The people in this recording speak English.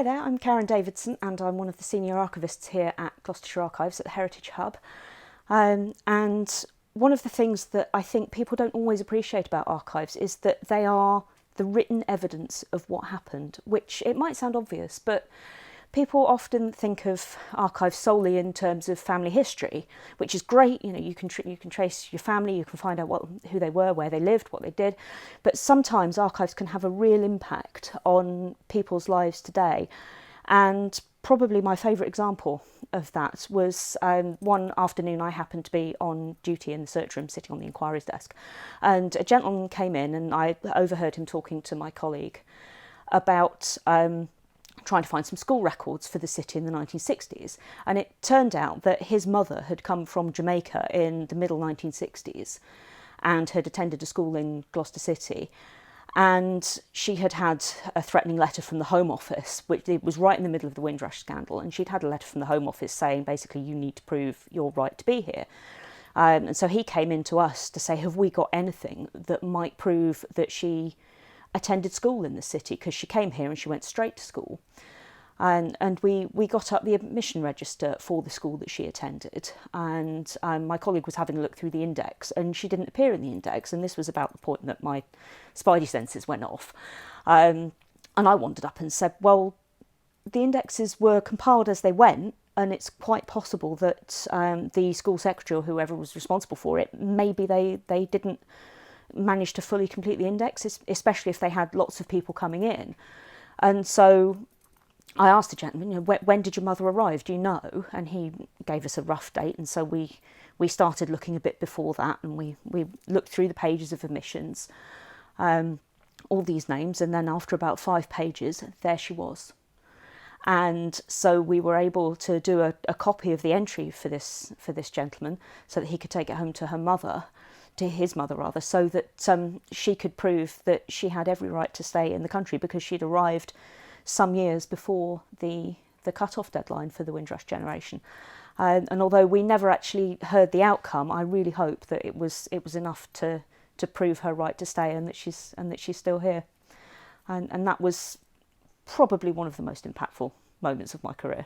there, I'm Karen Davidson and I'm one of the senior archivists here at Gloucestershire Archives at the Heritage Hub. And one of the things that I think people don't always appreciate about archives is that they are the written evidence of what happened, which it might sound obvious, but people often think of archives solely in terms of family history, which is great. You know, you can trace your family, you can find out who they were, where they lived, what they did. But sometimes archives can have a real impact on people's lives today. And probably my favourite example of that was one afternoon I happened to be on duty in the search room, sitting on the inquiries desk, and a gentleman came in and I overheard him talking to my colleague about trying to find some school records for the city in the 1960s. And it turned out that his mother had come from Jamaica in the middle 1960s and had attended a school in Gloucester City. And she had had a threatening letter from the Home Office, which it was right in the middle of the Windrush scandal. And she'd had a letter from the Home Office saying, basically, you need to prove your right to be here. And so he came in to us to say, have we got anything that might prove that she attended school in the city, because she came here and she went straight to school. And we got up the admission register for the school that she attended, and my colleague was having a look through the index and she didn't appear in the index, and this was about the point that my spidey senses went off. And I wandered up and said, well, the indexes were compiled as they went, and it's quite possible that the school secretary or whoever was responsible for it, maybe they didn't managed to fully complete the index, especially if they had lots of people coming in. And so I asked the gentleman, you know, when did your mother arrive, do you know? And he gave us a rough date, and so we started looking a bit before that, and we looked through the pages of admissions, all these names, and then after about 5 pages, there she was. And so we were able to do a copy of the entry for this gentleman so that he could take it home to his mother, so that she could prove that she had every right to stay in the country, because she'd arrived some years before the cut-off deadline for the Windrush generation. And although we never actually heard the outcome, I really hope that it was enough to prove her right to stay, and that she's still here. And that was probably one of the most impactful moments of my career.